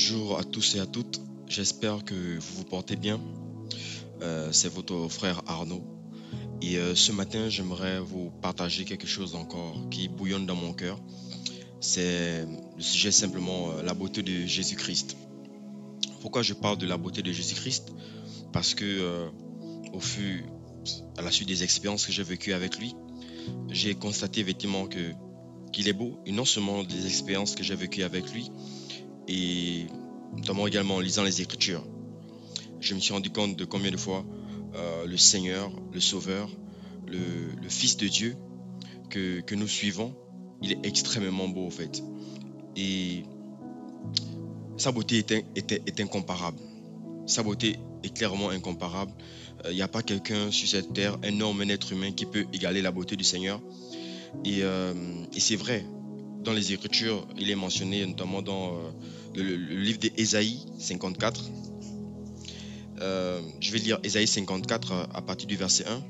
Bonjour à tous et à toutes, j'espère que vous vous portez bien. C'est votre frère Arnaud. Et ce matin, j'aimerais vous partager quelque chose encore qui bouillonne dans mon cœur. C'est le sujet simplement la beauté de Jésus-Christ. Pourquoi je parle de la beauté de Jésus-Christ? Parce que au fur, à la suite des expériences que j'ai vécues avec lui, j'ai constaté effectivement qu'il est beau. Et non seulement des expériences que j'ai vécues avec lui, et notamment également en lisant les Écritures. Je me suis rendu compte de combien de fois le Seigneur, le Sauveur, le Fils de Dieu que nous suivons, il est extrêmement beau en fait. Et sa beauté est incomparable. Sa beauté est clairement incomparable. Il n'y a pas quelqu'un sur cette terre, un homme, un être humain qui peut égaler la beauté du Seigneur. Et c'est vrai, dans les Écritures, il est mentionné notamment dans le livre d'Ésaïe 54. Je vais lire Ésaïe 54 à partir du verset 1.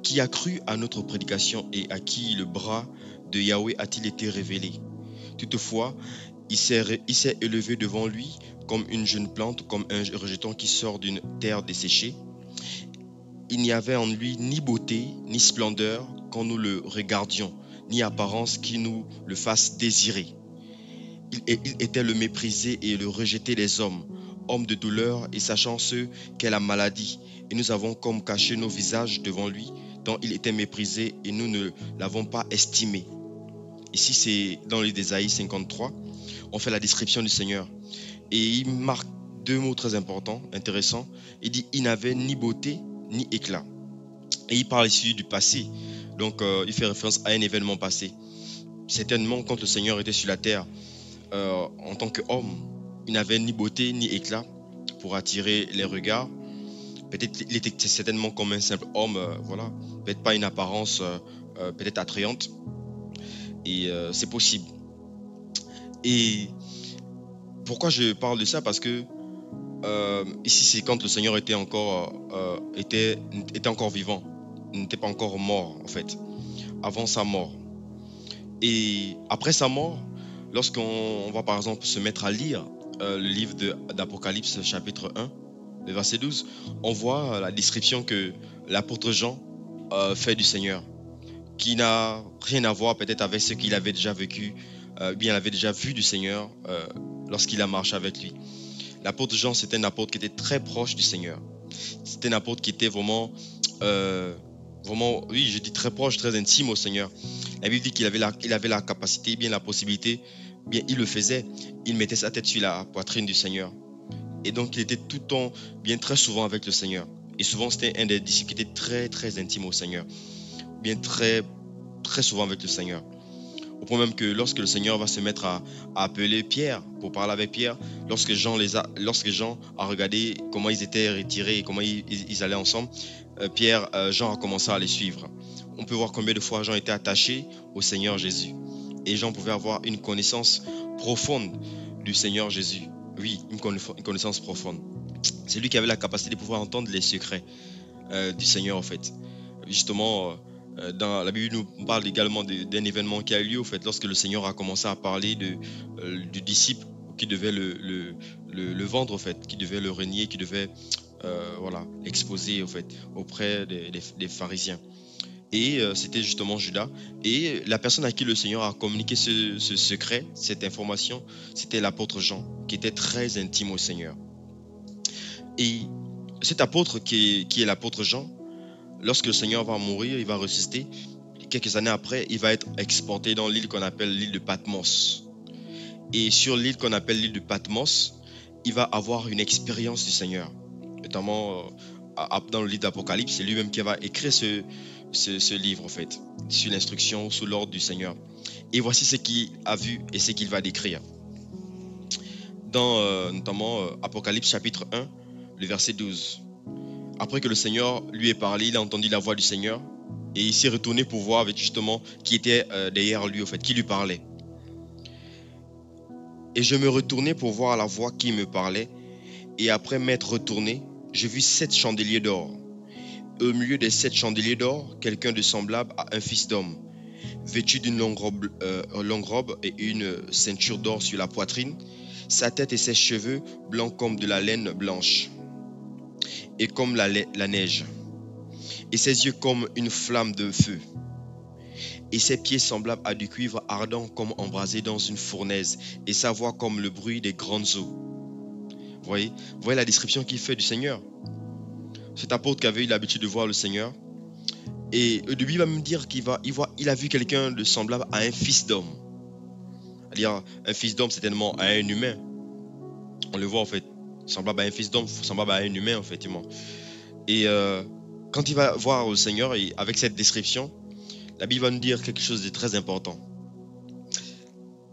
Qui a cru à notre prédication et à qui le bras de Yahweh a-t-il été révélé? Toutefois, il s'est élevé devant lui comme une jeune plante, comme un rejeton qui sort d'une terre desséchée. Il n'y avait en lui ni beauté, ni splendeur quand nous le regardions, ni apparence qui nous le fasse désirer. Il était le méprisé et le rejeté des hommes, homme de douleur et sachant ce qu'est la maladie. Et nous avons comme caché nos visages devant lui, tant il était méprisé et nous ne l'avons pas estimé. Ici, c'est dans le livre d'Ésaïe 53, on fait la description du Seigneur. Et il marque deux mots très importants, intéressants. Il dit, il n'avait ni beauté, ni éclat. Et il parle ici du passé. Donc, il fait référence à un événement passé. Certainement, quand le Seigneur était sur la terre, en tant qu'homme, il n'avait ni beauté, ni éclat pour attirer les regards. Peut-être il était certainement comme un simple homme, voilà. Peut-être pas une apparence peut-être attrayante. Et c'est possible. Et pourquoi je parle de ça? Parce que ici, c'est quand le Seigneur était encore vivant. Il n'était pas encore mort, en fait. Avant sa mort. Et après sa mort, lorsqu'on va par exemple se mettre à lire le livre d'Apocalypse chapitre 1, le verset 12, on voit la description que l'apôtre Jean fait du Seigneur, qui n'a rien à voir peut-être avec ce qu'il avait déjà vécu, bien il avait déjà vu du Seigneur lorsqu'il a marché avec lui. L'apôtre Jean, c'était un apôtre qui était très proche du Seigneur. C'était un apôtre qui était vraiment, oui, je dis très proche, très intime au Seigneur. La Bible dit qu'il avait la capacité, bien la possibilité, bien il le faisait. Il mettait sa tête sur la poitrine du Seigneur. Et donc, il était tout le temps, bien très souvent avec le Seigneur. Et souvent, c'était un des disciples qui était très, très intime au Seigneur. Bien très, très souvent avec le Seigneur. Au point même que lorsque le Seigneur va se mettre à appeler Pierre pour parler avec Pierre, lorsque Jean a regardé comment ils étaient retirés et comment ils allaient ensemble, Jean a commencé à les suivre. On peut voir combien de fois Jean était attaché au Seigneur Jésus. Et Jean pouvait avoir une connaissance profonde du Seigneur Jésus. Oui, une connaissance profonde. C'est lui qui avait la capacité de pouvoir entendre les secrets du Seigneur en fait. Justement, dans la Bible nous parle également d'un événement qui a eu lieu, au fait, lorsque le Seigneur a commencé à parler du disciple qui devait le vendre, en fait, qui devait le renier, qui devait l'exposer, en fait, auprès des pharisiens. Et c'était justement Judas. Et la personne à qui le Seigneur a communiqué ce secret, cette information, c'était l'apôtre Jean, qui était très intime au Seigneur. Et cet apôtre qui est l'apôtre Jean, lorsque le Seigneur va mourir, il va ressusciter. Quelques années après, il va être exporté dans l'île qu'on appelle l'île de Patmos. Et sur l'île qu'on appelle l'île de Patmos, il va avoir une expérience du Seigneur. Notamment dans le livre d'Apocalypse, c'est lui-même qui va écrire ce livre, en fait, sur l'instruction, sous l'ordre du Seigneur. Et voici ce qu'il a vu et ce qu'il va décrire. Dans notamment Apocalypse chapitre 1, le verset 12. Après que le Seigneur lui ait parlé, il a entendu la voix du Seigneur et il s'est retourné pour voir justement qui était derrière lui, en fait, qui lui parlait. Et je me retournai pour voir la voix qui me parlait, et après m'être retourné, je vis 7 chandeliers d'or. Au milieu des 7 chandeliers d'or, quelqu'un de semblable à un fils d'homme, vêtu d'une longue robe et une ceinture d'or sur la poitrine. Sa tête et ses cheveux blancs comme de la laine blanche et comme la neige, et ses yeux comme une flamme de feu, et ses pieds semblables à du cuivre ardent comme embrasé dans une fournaise, et sa voix comme le bruit des grandes eaux. Vous voyez la description qu'il fait du Seigneur. Cet apôtre qui avait eu l'habitude de voir le Seigneur, et au début il va me dire il a vu quelqu'un de semblable à un fils d'homme. C'est-à-dire un fils d'homme certainement à un humain. On le voit en fait, semblable à un fils d'homme, semblable à un humain effectivement. Et quand il va voir le Seigneur, et avec cette description, la Bible va nous dire quelque chose de très important.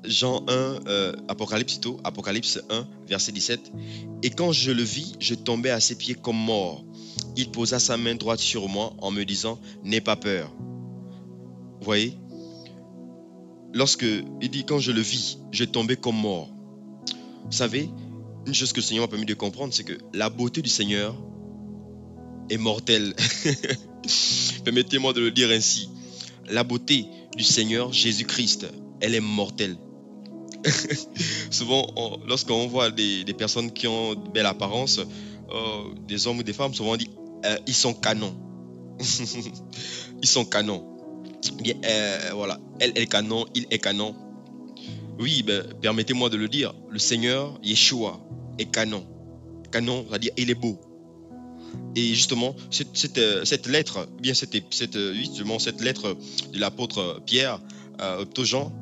Jean 1, Apocalypse 1, verset 17. Et quand je le vis, je tombais à ses pieds comme mort. Il posa sa main droite sur moi en me disant, n'aie pas peur. Vous voyez? Lorsque il dit, quand je le vis, je tombais comme mort. Vous savez, une chose que le Seigneur m'a permis de comprendre, c'est que la beauté du Seigneur est mortelle. Permettez-moi de le dire ainsi. La beauté du Seigneur Jésus-Christ, elle est mortelle. Souvent, lorsqu'on voit des personnes qui ont de belle apparence, des hommes ou des femmes, souvent on dit ils sont canons. Ils sont canons. Bien, voilà, elle est canon, il est canon. Oui, permettez-moi de le dire, le Seigneur Yeshua est canon. Canon, c'est-à-dire il est beau. Et justement, cette lettre, bien cette lettre de l'apôtre Pierre au Jean,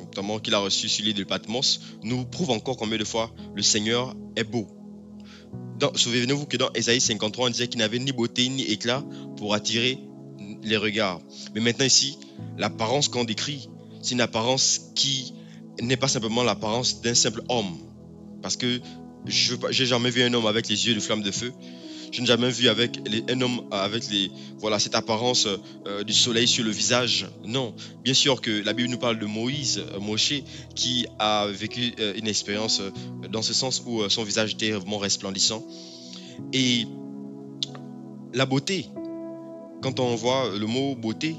notamment qu'il a reçu sur l'île de Patmos, nous prouve encore combien de fois le Seigneur est beau. Souvenez-vous que dans Ésaïe 53, on disait qu'il n'avait ni beauté ni éclat pour attirer les regards. Mais maintenant ici, l'apparence qu'on décrit, c'est une apparence qui n'est pas simplement l'apparence d'un simple homme. Parce que je n'ai jamais vu un homme avec les yeux de flamme de feu. Je n'ai jamais vu un homme avec cette apparence du soleil sur le visage. Non, bien sûr que la Bible nous parle de Moshe, qui a vécu une expérience dans ce sens où son visage était vraiment resplendissant. Et la beauté, quand on voit le mot beauté,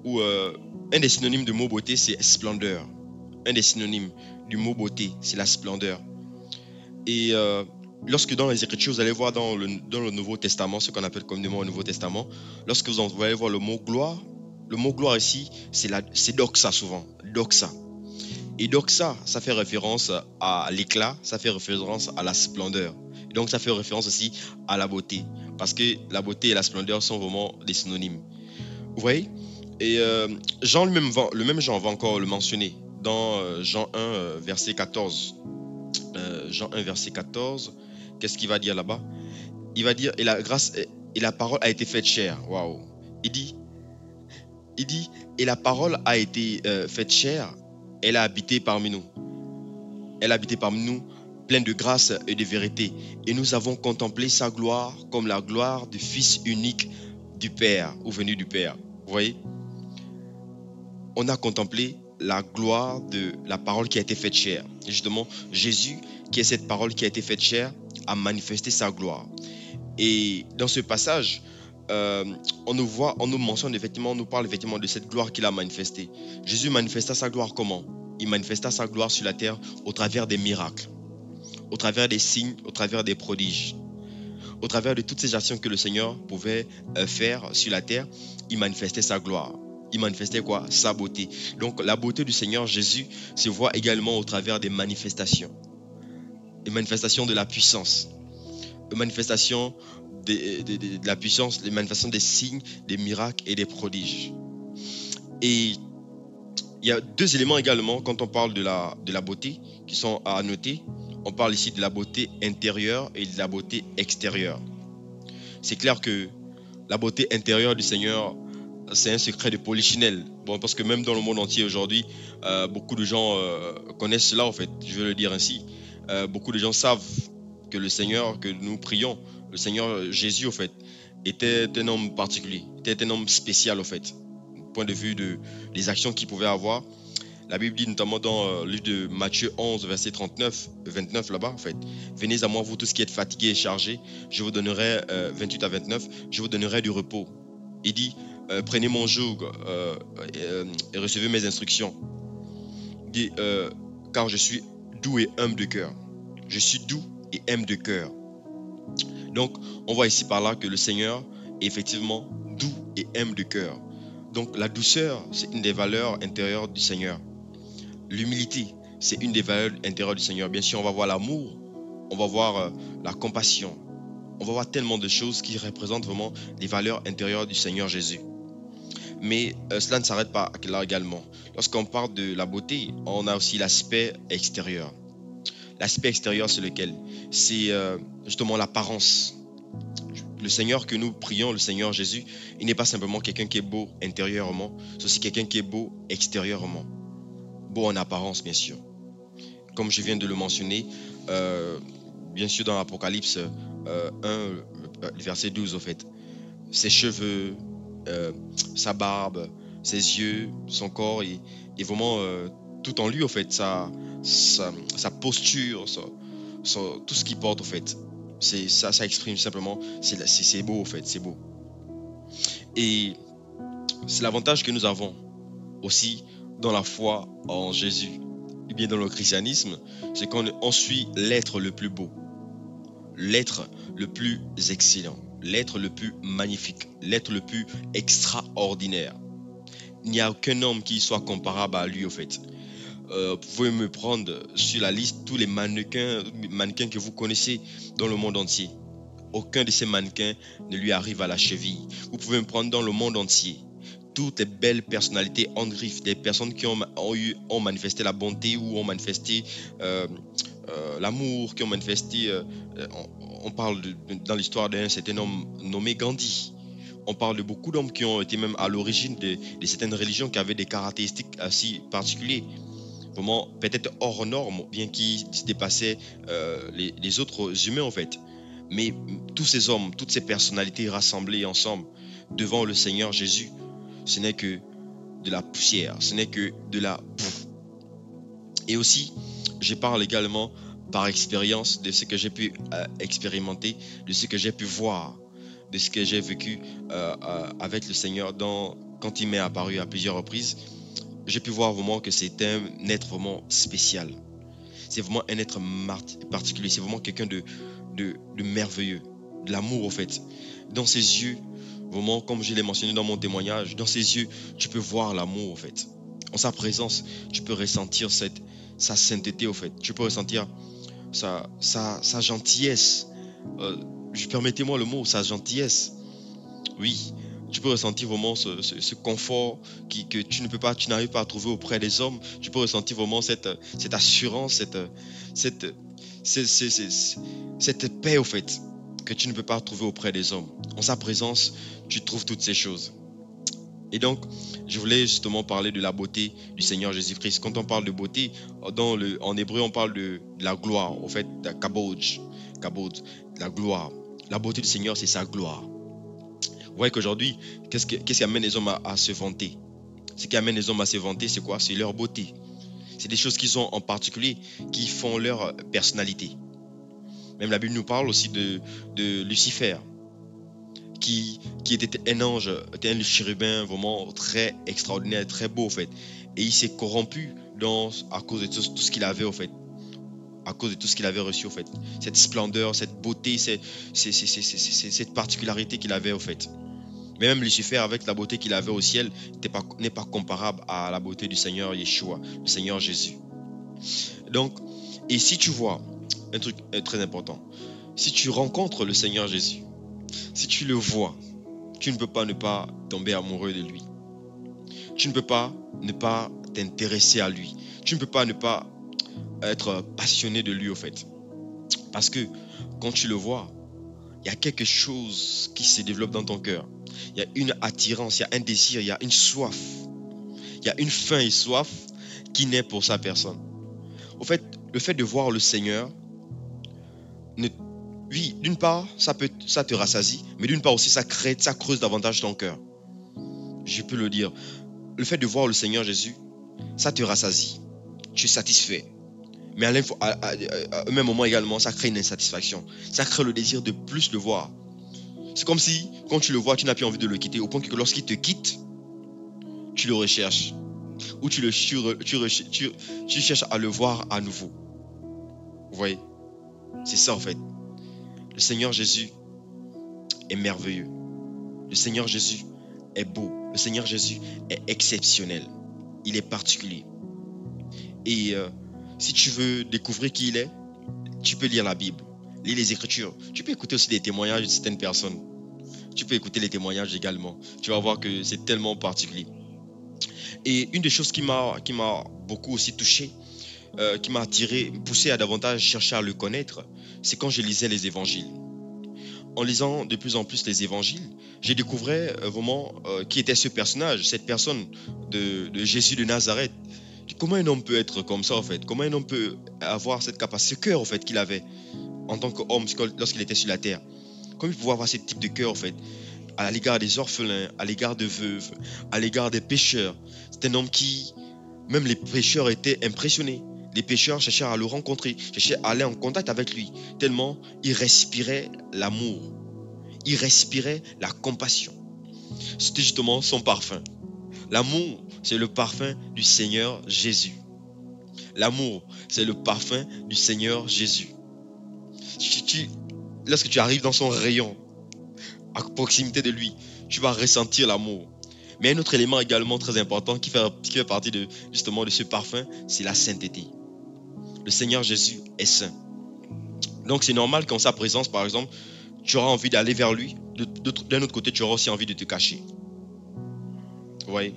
ou un des synonymes du mot beauté, c'est splendeur. Un des synonymes du mot beauté, c'est la splendeur. Et lorsque dans les Écritures, vous allez voir dans le Nouveau Testament, ce qu'on appelle communément le Nouveau Testament, lorsque vous allez voir le mot gloire ici, c'est doxa souvent, doxa. Et doxa, ça fait référence à l'éclat, ça fait référence à la splendeur. Et donc ça fait référence aussi à la beauté, parce que la beauté et la splendeur sont vraiment des synonymes. Vous voyez? Et Jean le même Jean va encore le mentionner dans Jean 1, verset 14. Jean 1, verset 14, qu'est-ce qu'il va dire là-bas? Il va dire, et la grâce et la parole a été faite chair. Waouh! Il dit, et la parole a été faite chair, elle a habité parmi nous. Elle a habité parmi nous, pleine de grâce et de vérité. Et nous avons contemplé sa gloire comme la gloire du Fils unique du Père, ou venu du Père. Vous voyez? On a contemplé la gloire de la parole qui a été faite chair. Et justement, Jésus, qui est cette parole qui a été faite chair, a manifesté sa gloire. Et dans ce passage, on nous mentionne effectivement, on nous parle effectivement de cette gloire qu'il a manifestée. Jésus manifesta sa gloire comment? Il manifesta sa gloire sur la terre au travers des miracles, au travers des signes, au travers des prodiges, au travers de toutes ces actions que le Seigneur pouvait faire sur la terre. Il manifestait sa gloire. Il manifestait quoi? Sa beauté. Donc la beauté du Seigneur Jésus se voit également au travers des manifestations. Les manifestations de la puissance. Les manifestations de la puissance, les manifestations des signes, des miracles et des prodiges. Et il y a deux éléments également quand on parle de la beauté qui sont à noter. On parle ici de la beauté intérieure et de la beauté extérieure. C'est clair que la beauté intérieure du Seigneur, c'est un secret de polichinelle. Bon, parce que même dans le monde entier aujourd'hui, beaucoup de gens connaissent cela en fait, je veux le dire ainsi. Beaucoup de gens savent que le Seigneur que nous prions, le Seigneur Jésus en fait, était un homme particulier, était un homme spécial en fait, du point de vue des actions qu'il pouvait avoir. La Bible dit notamment dans le livre de Matthieu 11, verset 29 là-bas en fait. Venez à moi vous tous qui êtes fatigués et chargés, je vous donnerai, 28 à 29, je vous donnerai du repos. Il dit, prenez mon joug et recevez mes instructions. Il dit, car je suis doux et humble de cœur. Je suis doux et humble de cœur. Donc, on voit ici par là que le Seigneur est effectivement doux et humble de cœur. Donc, la douceur, c'est une des valeurs intérieures du Seigneur. L'humilité, c'est une des valeurs intérieures du Seigneur. Bien sûr, on va voir l'amour, on va voir la compassion. On va voir tellement de choses qui représentent vraiment les valeurs intérieures du Seigneur Jésus. Mais cela ne s'arrête pas là également. Lorsqu'on parle de la beauté, on a aussi l'aspect extérieur. L'aspect extérieur, c'est lequel? C'est justement l'apparence. Le Seigneur que nous prions, le Seigneur Jésus, il n'est pas simplement quelqu'un qui est beau intérieurement, c'est aussi quelqu'un qui est beau extérieurement. Beau en apparence, bien sûr. Comme je viens de le mentionner, bien sûr dans l'Apocalypse 1, le verset 12, au fait. Ses cheveux, sa barbe, ses yeux, son corps et vraiment tout en lui, au fait, sa posture, tout ce qu'il porte, au fait. Ça exprime simplement, c'est beau, au fait, c'est beau. Et c'est l'avantage que nous avons aussi dans la foi en Jésus, et bien dans le christianisme, c'est qu'on suit l'être le plus beau, l'être le plus excellent, l'être le plus magnifique, l'être le plus extraordinaire. Il n'y a aucun homme qui soit comparable à lui, au fait. Vous pouvez me prendre sur la liste tous les mannequins que vous connaissez dans le monde entier. Aucun de ces mannequins ne lui arrive à la cheville. Vous pouvez me prendre dans le monde entier. Toutes les belles personnalités en griffe, des personnes qui ont manifesté la bonté ou ont manifesté l'amour, qui ont manifesté... on parle dans l'histoire d'un certain homme nommé Gandhi. On parle de beaucoup d'hommes qui ont été même à l'origine de certaines religions qui avaient des caractéristiques assez particulières. Vraiment peut-être hors normes, bien qui dépassaient les autres humains en fait. Mais tous ces hommes, toutes ces personnalités rassemblées ensemble devant le Seigneur Jésus, ce n'est que de la poussière, ce n'est que de la boue. Et aussi, je parle également par expérience de ce que j'ai pu expérimenter, de ce que j'ai pu voir, de ce que j'ai vécu avec le Seigneur quand il m'est apparu à plusieurs reprises. J'ai pu voir vraiment que c'est un être vraiment spécial. C'est vraiment un être particulier. C'est vraiment quelqu'un de merveilleux. De l'amour, en fait. Dans ses yeux, vraiment, comme je l'ai mentionné dans mon témoignage, dans ses yeux, tu peux voir l'amour, en fait. En sa présence, tu peux ressentir sa sainteté, en fait. Tu peux ressentir sa gentillesse. Permettez-moi le mot, sa gentillesse. Oui. Tu peux ressentir vraiment ce confort que tu n'arrives pas à trouver auprès des hommes. Tu peux ressentir vraiment cette assurance, cette paix au fait que tu ne peux pas trouver auprès des hommes. En sa présence, tu trouves toutes ces choses. Et donc, je voulais justement parler de la beauté du Seigneur Jésus-Christ. Quand on parle de beauté, en hébreu, on parle de la gloire, au fait, de kabod, la gloire. La beauté du Seigneur, c'est sa gloire. Vous voyez qu'aujourd'hui, qu'est-ce qui amène les hommes à se vanter? Ce qui amène les hommes à se vanter, c'est quoi? C'est leur beauté. C'est des choses qu'ils ont en particulier qui font leur personnalité. Même la Bible nous parle aussi de Lucifer, qui était un ange, était un chérubin vraiment très extraordinaire, très beau en fait. Et il s'est corrompu à cause de tout ce qu'il avait en fait. À cause de tout ce qu'il avait reçu en fait. Cette splendeur, cette beauté, cette particularité qu'il avait en fait. Mais même Lucifer, avec la beauté qu'il avait au ciel, n'est pas comparable à la beauté du Seigneur Yeshua, le Seigneur Jésus. Donc, et si tu vois, un truc très important, si tu rencontres le Seigneur Jésus, si tu le vois, tu ne peux pas ne pas tomber amoureux de lui. Tu ne peux pas ne pas t'intéresser à lui. Tu ne peux pas ne pas être passionné de lui, au fait. Parce que quand tu le vois, il y a quelque chose qui se développe dans ton cœur. Il y a une attirance, il y a un désir, il y a une soif. Il y a une faim et soif qui naît pour sa personne. Au fait, le fait de voir le Seigneur, oui, d'une part, ça te rassasie, mais d'une part aussi, ça creuse davantage ton cœur. Je peux le dire. Le fait de voir le Seigneur Jésus, ça te rassasie. Tu es satisfait. Mais au même moment également, ça crée une insatisfaction. Ça crée le désir de plus le voir. C'est comme si, quand tu le vois, tu n'as plus envie de le quitter, au point que lorsqu'il te quitte, tu le recherches. Ou tu cherches à le voir à nouveau. Vous voyez? C'est ça en fait. Le Seigneur Jésus est merveilleux. Le Seigneur Jésus est beau. Le Seigneur Jésus est exceptionnel. Il est particulier. Et si tu veux découvrir qui il est, tu peux lire la Bible, lire les Écritures. Tu peux écouter aussi des témoignages de certaines personnes. Tu peux écouter les témoignages également. Tu vas voir que c'est tellement particulier. Et une des choses qui m'a beaucoup aussi touché, qui m'a attiré, poussé à davantage chercher à le connaître, c'est quand je lisais les évangiles. En lisant de plus en plus les évangiles, j'ai découvert vraiment qui était ce personnage, cette personne de Jésus de Nazareth. Comment un homme peut être comme ça en fait? Comment un homme peut avoir cette capacité, ce cœur en fait qu'il avait en tant qu'homme lorsqu'il était sur la terre? Comment il pouvait avoir ce type de cœur en fait, à l'égard des orphelins, à l'égard de veuves, à l'égard des pécheurs? C'est un homme qui, même les pécheurs étaient impressionnés. Les pécheurs cherchaient à le rencontrer, cherchaient à aller en contact avec lui, tellement il respirait l'amour, il respirait la compassion. C'était justement son parfum. L'amour, c'est le parfum du Seigneur Jésus. L'amour, c'est le parfum du Seigneur Jésus. Lorsque tu arrives dans son rayon, à proximité de lui, tu vas ressentir l'amour. Mais un autre élément également très important qui fait partie justement de ce parfum, c'est la sainteté. Le Seigneur Jésus est saint. Donc c'est normal qu'en sa présence, par exemple, tu auras envie d'aller vers lui. D'un autre côté, tu auras aussi envie de te cacher. Vous voyez?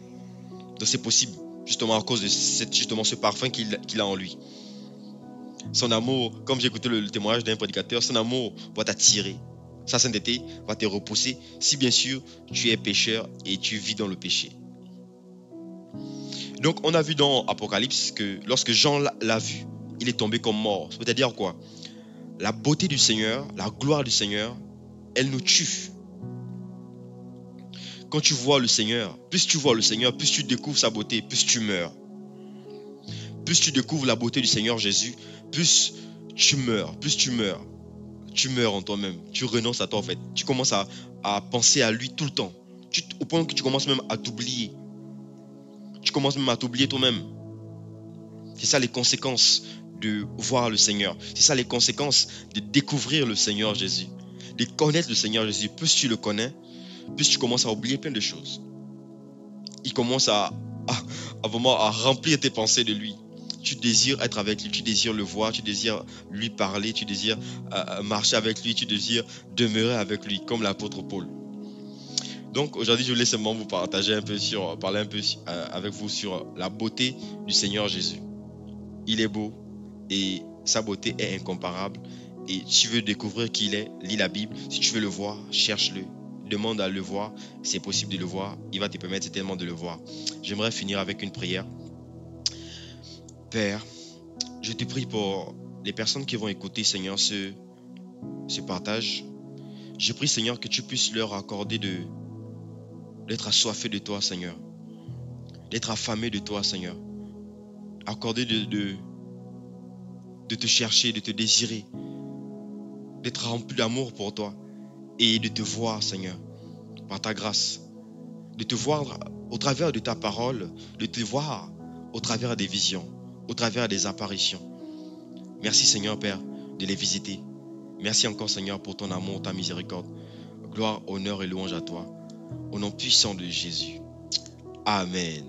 Donc c'est possible, justement à cause de ce parfum qu'il a en lui. Son amour, comme j'ai écouté le témoignage d'un prédicateur, son amour va t'attirer. Sa sainteté va te repousser si bien sûr tu es pécheur et tu vis dans le péché. Donc on a vu dans Apocalypse que lorsque Jean l'a vu, il est tombé comme mort. C'est-à-dire quoi? La beauté du Seigneur, la gloire du Seigneur, elle nous tue. Quand tu vois le Seigneur, plus tu vois le Seigneur, plus tu découvres sa beauté, plus tu meurs. Plus tu découvres la beauté du Seigneur Jésus, plus tu meurs, Tu meurs en toi-même, tu renonces à toi en fait. Tu commences à penser à lui tout le temps. Au point que tu commences même à t'oublier. Tu commences même à t'oublier toi-même. C'est ça les conséquences de voir le Seigneur. C'est ça les conséquences de découvrir le Seigneur Jésus. De connaître le Seigneur Jésus. Plus tu le connais, plus tu commences à oublier plein de choses. Il commence à vraiment à remplir tes pensées de lui. Tu désires être avec lui, tu désires le voir, tu désires lui parler, tu désires marcher avec lui, tu désires demeurer avec lui, comme l'apôtre Paul. Donc aujourd'hui, je voulais seulement vous parler un peu avec vous sur la beauté du Seigneur Jésus. Il est beau et sa beauté est incomparable. Et si tu veux découvrir qui il est, lis la Bible. Si tu veux le voir, cherche-le. Demande à le voir. C'est possible de le voir. Il va te permettre certainement de le voir. J'aimerais finir avec une prière. Père, je te prie pour les personnes qui vont écouter, Seigneur, ce partage. Je prie, Seigneur, que tu puisses leur accorder d'être assoiffés de toi, Seigneur. D'être affamés de toi, Seigneur. Accorder de te chercher, de te désirer. D'être rempli d'amour pour toi. Et de te voir, Seigneur, par ta grâce. De te voir au travers de ta parole. De te voir au travers des visions. Au travers des apparitions. Merci Seigneur Père de les visiter. Merci encore Seigneur pour ton amour, ta miséricorde. Gloire, honneur et louange à toi. Au nom puissant de Jésus. Amen.